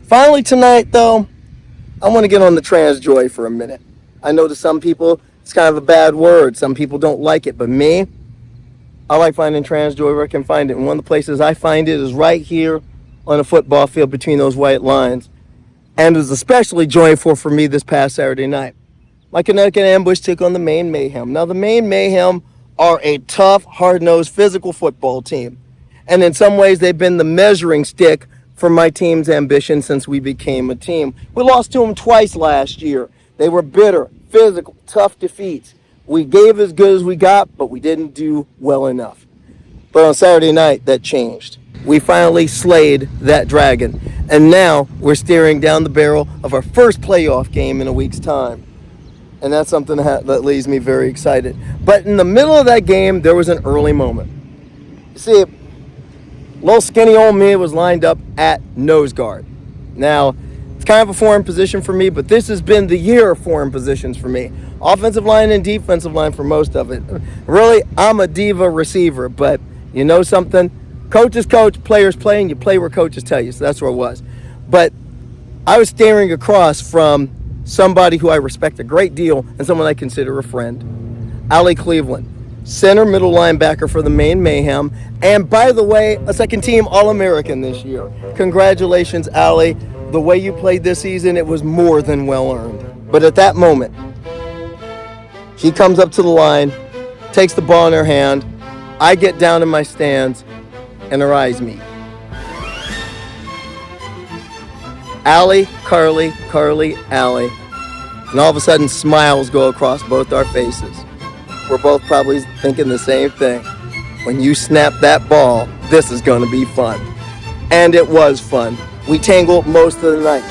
Finally tonight, though, I want to get on the trans joy for a minute. I know to some people it's kind of a bad word. Some people don't like it, but me, I like finding trans joy where I can find it. And one of the places I find it is right here on a football field between those white lines. And it was especially joyful for me this past Saturday night. My Connecticut Ambush took on the Maine Mayhem. Now, the Maine Mayhem are a tough, hard-nosed, physical football team. And in some ways, they've been the measuring stick for my team's ambition since we became a team. We lost to them twice last year. They were bitter, physical, tough defeats. We gave as good as we got, but we didn't do well enough. But on Saturday night, that changed. We finally slayed that dragon. And now we're staring down the barrel of our first playoff game in a week's time. And that's something that leaves me very excited. But in the middle of that game, there was an early moment. You see, little skinny old me was lined up at nose guard. Now, it's kind of a foreign position for me, but this has been the year of foreign positions for me. Offensive line and defensive line for most of it. Really, I'm a diva receiver, but you know something? Coaches coach, players play, and you play where coaches tell you. So that's where it was. But I was staring across from somebody who I respect a great deal and someone I consider a friend. Allie Cleveland, center middle linebacker for the Maine Mayhem. And by the way, a second team All-American this year. Congratulations, Allie. The way you played this season, it was more than well earned. But at that moment, she comes up to the line, takes the ball in her hand. I get down in my stance, and her eyes meet. Allie, Karleigh, Karleigh, Allie. And all of a sudden, smiles go across both our faces. We're both probably thinking the same thing. When you snap that ball, this is going to be fun. And it was fun. We tangled most of the night.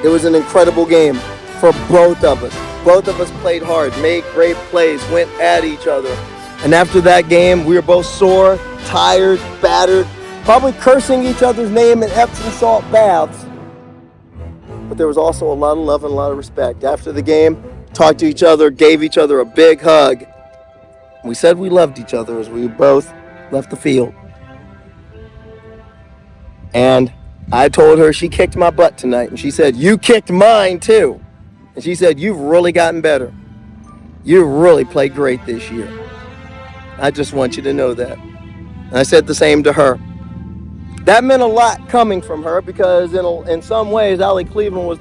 It was an incredible game for both of us. Both of us played hard, made great plays, went at each other. And after that game, we were both sore, tired, battered, probably cursing each other's name in Epsom salt baths. But there was also a lot of love and a lot of respect. After the game, talked to each other, gave each other a big hug. We said we loved each other as we both left the field. And I told her she kicked my butt tonight. And she said, you kicked mine too. And she said, you've really gotten better. You really played great this year. I just want you to know that. And I said the same to her. That meant a lot coming from her because in some ways, Allie Cleveland was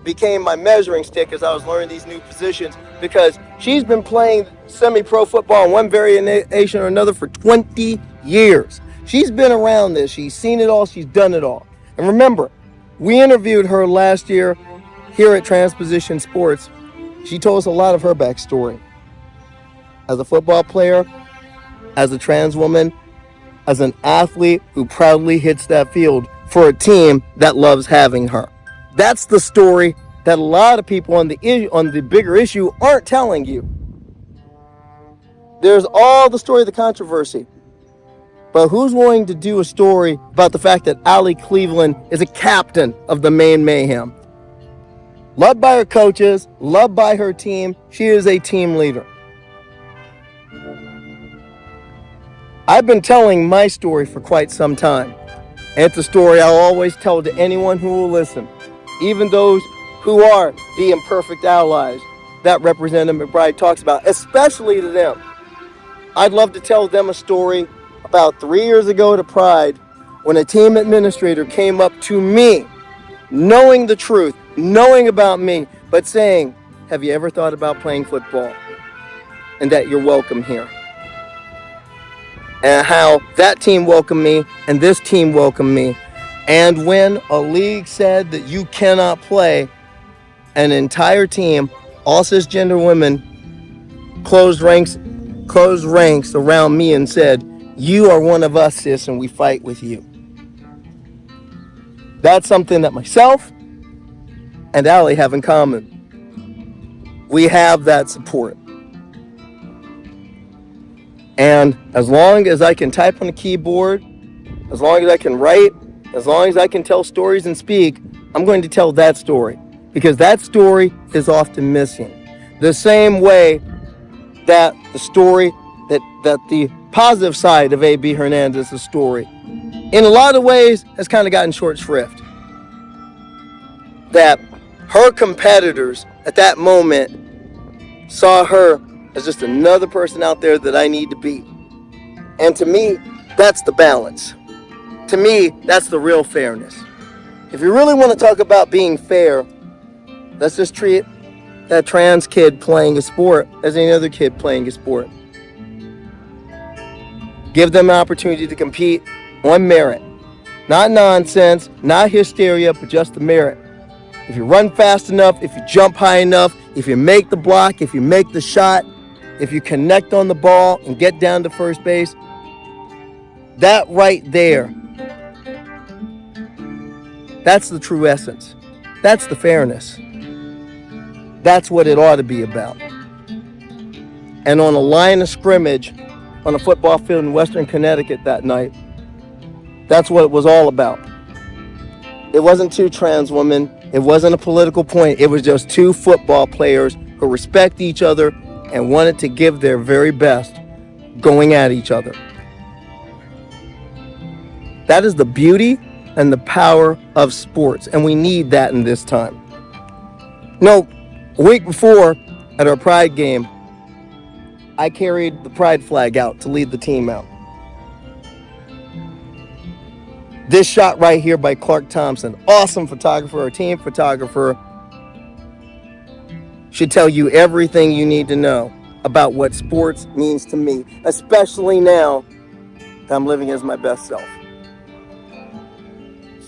became my measuring stick as I was learning these new positions because she's been playing semi-pro football in one variation or another for 20 years. She's been around this. She's seen it all. She's done it all. And remember, we interviewed her last year here at Transposition Sports. She told us a lot of her backstory. As a football player, as a trans woman, as an athlete who proudly hits that field for a team that loves having her. That's the story that a lot of people on the bigger issue aren't telling you. There's all the story of the controversy. But who's willing to do a story about the fact that Allie Cleveland is a captain of the Maine Mayhem? Loved by her coaches, loved by her team, she is a team leader. I've been telling my story for quite some time. And it's a story I'll always tell to anyone who will listen, even those who are the imperfect allies that Representative McBride talks about, especially to them. I'd love to tell them a story about 3 years ago to Pride when a team administrator came up to me, knowing the truth, knowing about me, but saying, have you ever thought about playing football? And that you're welcome here. And how that team welcomed me and this team welcomed me. And when a league said that you cannot play, an entire team, all cisgender women, closed ranks around me and said, you are one of us, sis, and we fight with you. That's something that myself and Allie have in common. We have that support. And as long as I can type on a keyboard, as long as I can write, as long as I can tell stories and speak, I'm going to tell that story. Because that story is often missing. The same way that the story, that the positive side of A.B. Hernandez's story, in a lot of ways, has kind of gotten short shrift. that her competitors at that moment saw her as just another person out there that I need to beat. And to me, that's the balance. To me, that's the real fairness. If you really want to talk about being fair, let's just treat that trans kid playing a sport as any other kid playing a sport. Give them an opportunity to compete on merit. Not nonsense, not hysteria, but just the merit. If you run fast enough, if you jump high enough, if you make the block, if you make the shot, if you connect on the ball and get down to first base, that right there, that's the true essence. That's the fairness. That's what it ought to be about. And on a line of scrimmage on a football field in Western Connecticut that night, that's what it was all about. It wasn't two trans women. It wasn't a political point. It was just two football players who respect each other and wanted to give their very best going at each other. That is the beauty and the power of sports, and we need that in this time. A week before at our Pride game, I carried the Pride flag out to lead the team out. This shot right here by Clark Thompson, awesome photographer, our team photographer, should tell you everything you need to know about what sports means to me, especially now that I'm living as my best self.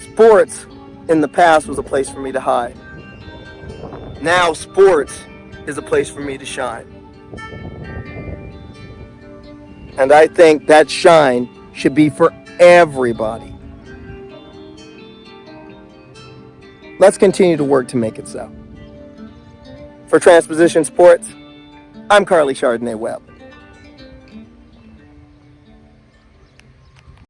Sports in the past was a place for me to hide. Now sports is a place for me to shine. And I think that shine should be for everybody. Let's continue to work to make it so. For Transposition Sports, I'm Karleigh Chardonnay Webb.